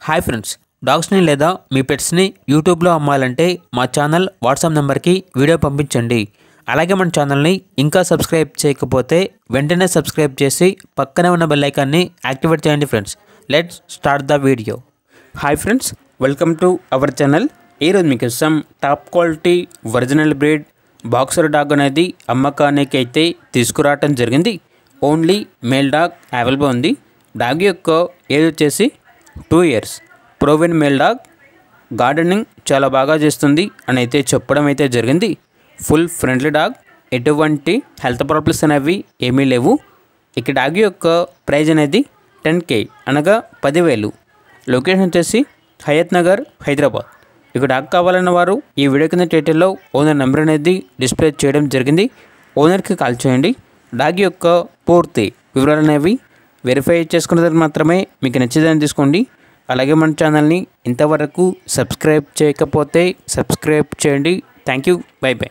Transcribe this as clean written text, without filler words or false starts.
Hi friends, డాగ్స్ని లేదా మీ పెట్స్ని యూట్యూబ్లో అమ్మాలంటే మా ఛానల్ వాట్సాప్ నెంబర్కి వీడియో పంపించండి. అలాగే మన ఛానల్ని ఇంకా సబ్స్క్రైబ్ చేయకపోతే వెంటనే సబ్స్క్రైబ్ చేసి పక్కనే ఉన్న బెల్ ఐకాన్ని యాక్టివేట్ చేయండి. Friends, let's start the video. Hi friends, welcome to our channel. ఈరోజు మీకోసం top quality original breed boxer dog అనేది అమ్మకానికి అయితే తీసుకురావటం జరిగింది. ఓన్లీ మేల్ డాగ్ అవైలబుల్ ఉంది. డాగ్ యొక్క ఏజ్ వచ్చేసి 2 years. Proven male dog. Gardening చాలా బాగా చేస్తుంది అని అయితే చెప్పడం అయితే జరిగింది. Full friendly dog. ఎటువంటి హెల్త్ ప్రాబ్లమ్స్ అనేవి ఏమీ లేవు. ఇక డాగ్ యొక్క ప్రైజ్ అనేది 10K అనగా 10,000. లొకేషన్ వచ్చేసి హయత్ నగర్, హైదరాబాద్. ఇక డాగ్ కావాలన్న వారు ఈ వీడియో కింద టైటిల్లో ఓనర్ నెంబర్ అనేది డిస్ప్లే చేయడం జరిగింది. ఓనర్కి కాల్ చేయండి. డాగ్ యొక్క పూర్తి వివరాలు అనేవి వెరిఫై చేసుకున్న తర్వాత మాత్రమే మీకు నచ్చేదని తీసుకోండి. అలాగే మన ఛానల్ని ఇంతవరకు సబ్స్క్రైబ్ చేయకపోతే సబ్స్క్రైబ్ చేయండి. Thank you. By by.